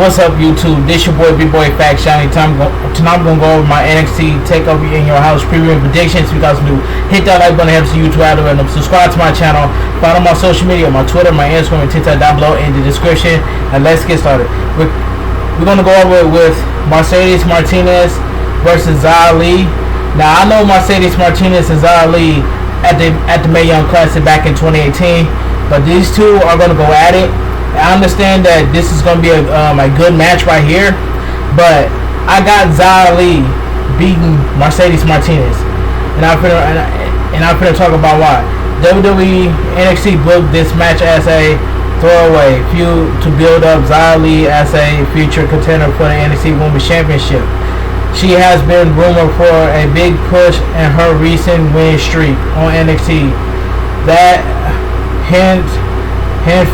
What's up, YouTube? This your boy, Big Boy Fact Shiny. Tonight I'm gonna go over my NXT Takeover in Your House preview and predictions. If you guys new, hit that like button, help the YouTube out and subscribe to my channel. Follow my social media, my Twitter, my Instagram, and TikTok down below in the description. And let's get started. We're gonna go over it with Mercedes Martinez versus Xia Li. Now I know Mercedes Martinez and Xia Li at the Mae Young Classic back in 2018, but these two are gonna go at it. I understand that this is going to be a good match right here, but I got Xia Li beating Mercedes Martinez, and I'm gonna talk about why. WWE NXT booked this match as a throwaway feud to build up Xia Li as a future contender for the NXT Women's Championship. She has been rumored for a big push in her recent win streak on NXT. That hint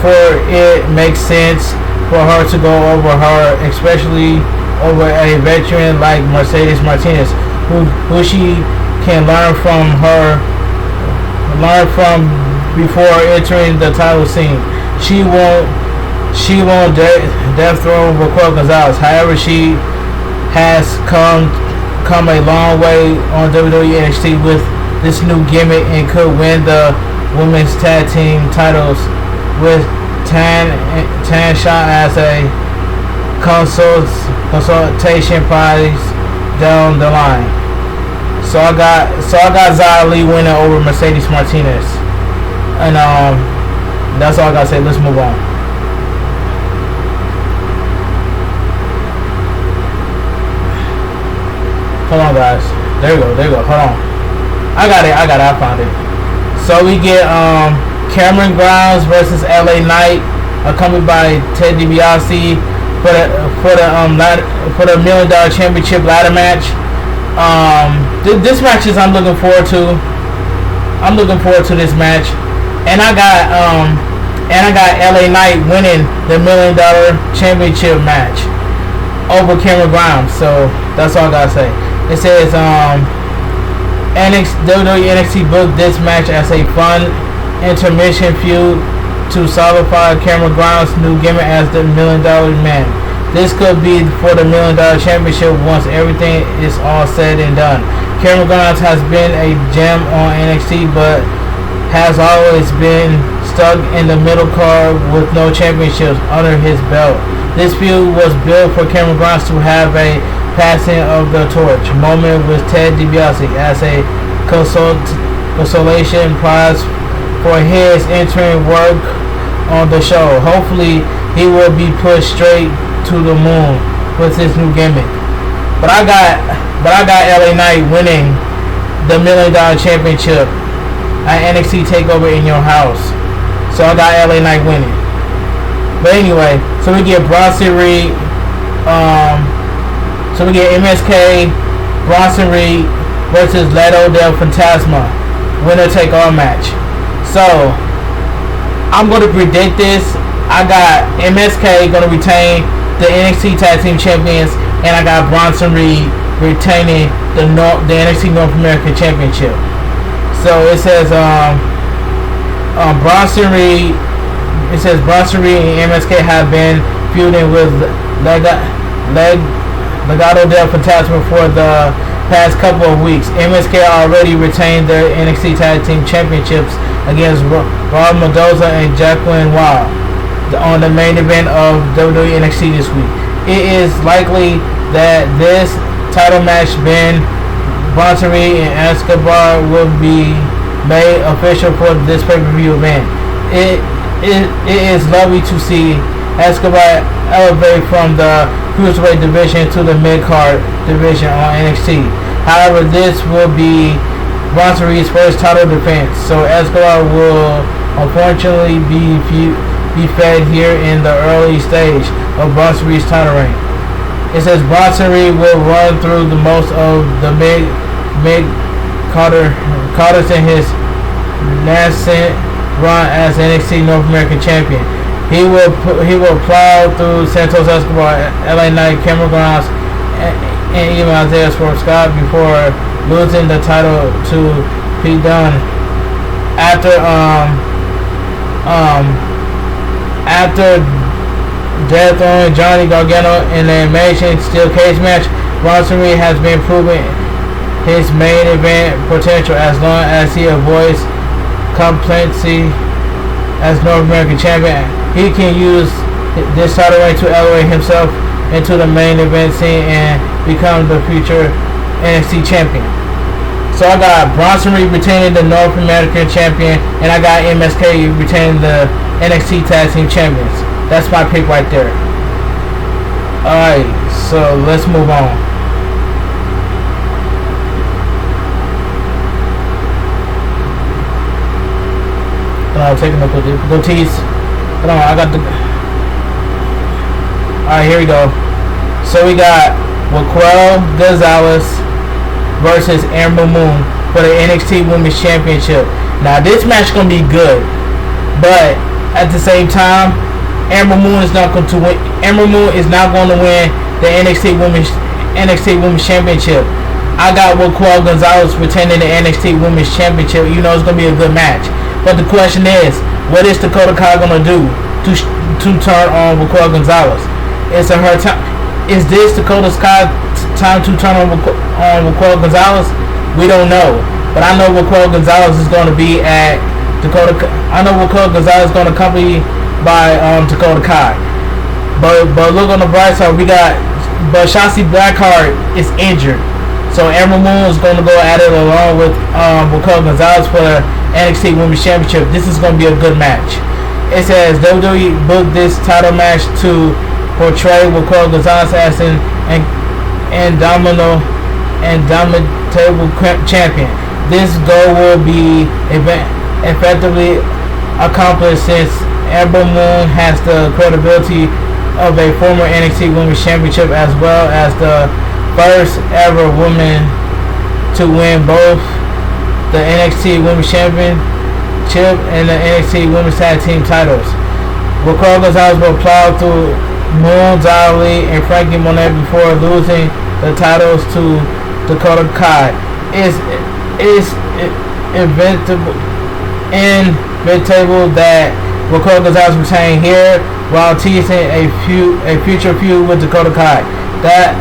for it makes sense for her to go over her, especially over a veteran like Mercedes Martinez, who she can learn from before entering the title scene. She won't death throw Raquel Gonzalez. However, she has come a long way on WWE NXT with this new gimmick and could win the women's tag team titles with Tan shot as a consultation prize down the line. So I got Xia Li winning over Mercedes Martinez, and that's all I gotta say. Let's move on. Hold on, guys. There you go. Hold on. I got it. I found it. So we get Cameron Grimes versus LA Knight, accompanied by Ted DiBiase for the $1 Million Championship ladder match. This match is I'm looking forward to. I'm looking forward to this match, and I got LA Knight winning the $1 Million Championship match over Cameron Grimes. So that's all I gotta say. It says WWE NXT booked this match as a fun intermission feud to solidify Cameron Grimes' new gimmick as the $1 Million Man. This could be for the $1 Million Championship once everything is all said and done. Cameron Grimes has been a gem on NXT, but has always been stuck in the middle card with no championships under his belt. This feud was built for Cameron Grimes to have a passing of the torch moment with Ted DiBiase as a consolation prize for his interim work on the show. Hopefully he will be pushed straight to the moon with his new gimmick. But I got LA Knight winning the $1 Million Championship at NXT Takeover in Your House. So I got LA Knight winning. But anyway, so we get Bronson Reed, so we get MSK, Bronson Reed versus Legado del Fantasma, winner take all match. So I'm going to predict this. I got MSK going to retain the NXT Tag Team Champions, and I got Bronson Reed retaining the NXT North American Championship. So it says Bronson Reed. It says Bronson Reed and MSK have been feuding with Legado del Fantasma for the past couple of weeks. MSK already retained their NXT Tag Team Championships against Rob Mendoza and Jacqueline Wild on the main event of WWE NXT this week. It is likely that this title match between Bronson Reed and Escobar will be made official for this pay-per-view event. It is lovely to see Escobar elevate from the cruiserweight division to the mid-card division on NXT. However, this will be Bronson Reed's first title defense, so Escobar will unfortunately be fed here in the early stage of Bronson Reed's title reign. It says Bronson Reed will run through the most of the mid-carders in his nascent run as NXT North American Champion. He will plow through Santos Escobar, LA Knight, Cameron Grimes, and even Isaiah Scott before losing the title to Pete Dunne after Death throwing Johnny Gargano in the Amazing Steel Cage match. Bronson Reed has been proving his main event potential as long as he avoids complacency as North American champion. He can use this title reign to elevate himself into the main event scene and become the future NXT champion. So I got Bronson Reed retaining the North American champion, and I got MSK retaining the NXT Tag Team Champions. That's my pick right there. Alright, so let's move on. Taking up with the goatees. Hold on, I got the... Alright, here we go. So we got Raquel Gonzalez versus Amber Moon for the NXT Women's Championship. Now this match is gonna be good, but at the same time, Amber Moon is not going to win. Amber Moon is not going to win the NXT Women's Championship. I got Raquel Gonzalez retaining the NXT Women's Championship. You know it's going to be a good match. But the question is, what is Dakota Kai going to do to turn on Raquel Gonzalez? Is it her time? Is this Dakota Kai time to turn on Raquel Gonzalez? We don't know. But I know Raquel Gonzalez is going to be at Dakota. I know Raquel Gonzalez is going to accompany by Dakota Kai. But look on the bright side, but Shotzi Blackheart is injured. So Amber Moon is going to go at it along with Raquel Gonzalez for the NXT Women's Championship. This is going to be a good match. It says WWE booked this title match to portray Raquel Gonzalez as an indomitable champion. This goal will be effectively accomplished since Amber Moon has the credibility of a former NXT Women's Championship as well as the first ever woman to win both the NXT Women's Championship and the NXT Women's Tag Team titles. Raquel Gonzalez will plow through Moon, Ali, and Frankie Monet before losing the titles to Dakota Kai. It's inevitable that Raquel Gonzalez retained here while teasing a future feud with Dakota Kai that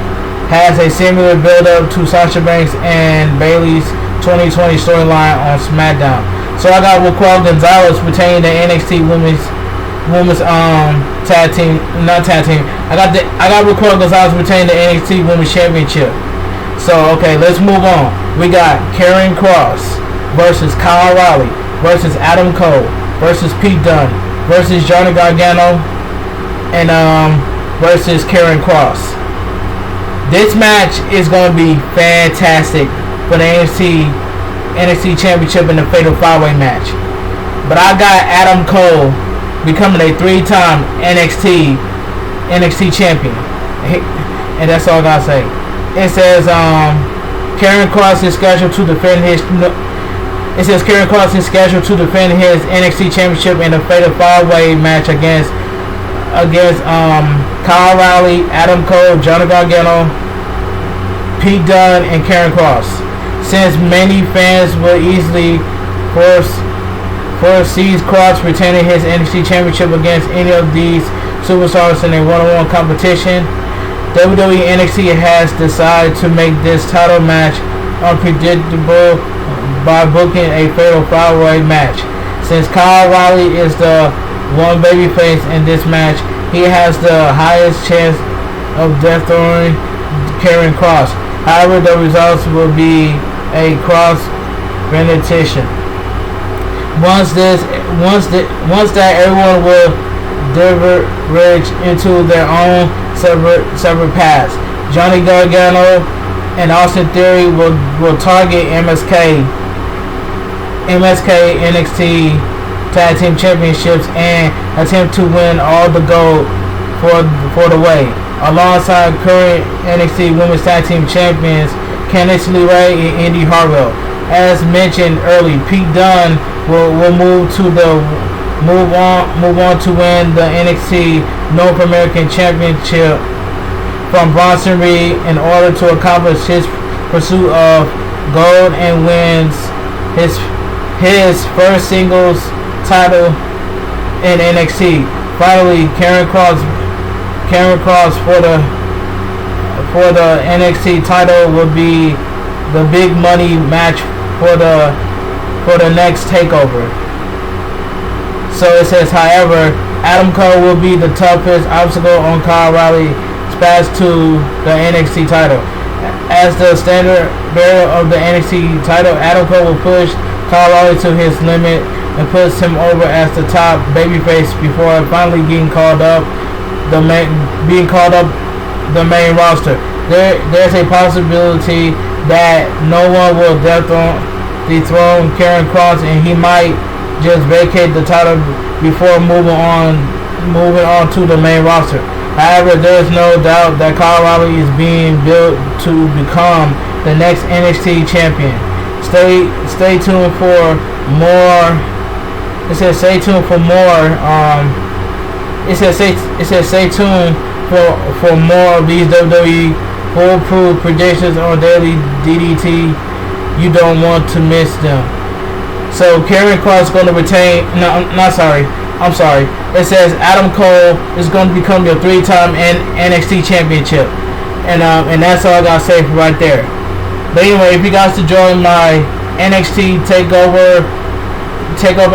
has a similar build-up to Sasha Banks and Bayley's 2020 storyline on SmackDown. So I got Raquel Gonzalez retaining the NXT women's tag team, not tag team. I got Raquel Gonzalez retaining the NXT Women's Championship. So okay, let's move on. We got Karrion Kross versus Kyle O'Reilly versus Adam Cole versus Pete Dunne versus Johnny Gargano and versus Karrion Kross. This match is going to be fantastic for the NXT Championship in the Fatal 5-Way match. But I got Adam Cole becoming a 3-time NXT champion. And that's all I gotta say. It says Karrion Kross is scheduled to defend his NXT Championship in a Fatal 5-Way match against Kyle O'Reilly, Adam Cole, Johnny Gargano, Pete Dunne, and Karrion Kross. Since many fans will easily foresee Kross retaining his NXT Championship against any of these superstars in a one-on-one competition, WWE NXT has decided to make this title match unpredictable by booking a Fatal 5-Way match. Since Kyle O'Reilly is the one babyface in this match, he has the highest chance of dethroning Karrion Kross. However, the results will be a cross rendition. Once that everyone will diverge into their own separate paths. Johnny Gargano and Austin Theory will target MSK NXT Tag Team Championships and attempt to win all the gold for the way. Alongside current NXT Women's Tag Team Champions Candice LeRae and Indy Hartwell. As mentioned early, Pete Dunne will move on to win the NXT North American Championship from Bronson Reed in order to accomplish his pursuit of gold and wins his first singles title in NXT. Finally, Karrion Kross Karrion Kross for the NXT title will be the big money match for the next Takeover. So it says, however, Adam Cole will be the toughest obstacle on Kyle O'Reilly's path to the NXT title. As the standard bearer of the NXT title, Adam Cole will push Kyle O'Reilly to his limit and puts him over as the top babyface before finally getting called up the main roster. There's a possibility that no one will dethrone Karrion Kross, and he might just vacate the title before moving on to the main roster. However, there is no doubt that Kyle O'Reilly is being built to become the next NXT champion. Stay tuned for more. It says stay tuned for more. It says stay tuned for more of these WWE foolproof predictions on Daily DDT. You don't want to miss them. So Karrion Kross is going to retain. I'm sorry. It says Adam Cole is going to become your 3-time NXT championship, and that's all I gotta say for right there. But anyway, if you guys enjoy my NXT Takeover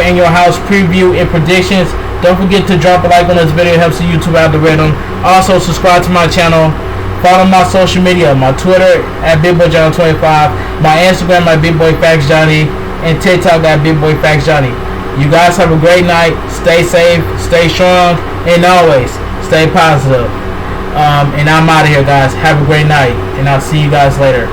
in your house preview and predictions, don't forget to drop a like on this video. It helps the YouTube algorithm. Also, subscribe to my channel. Follow my social media, my Twitter at BigBoyJohnny25, my Instagram at BigBoyFactsJohnny, and TikTok at BigBoyFactsJohnny. You guys have a great night. Stay safe, stay strong, and always stay positive. And I'm out of here, guys. Have a great night, and I'll see you guys later.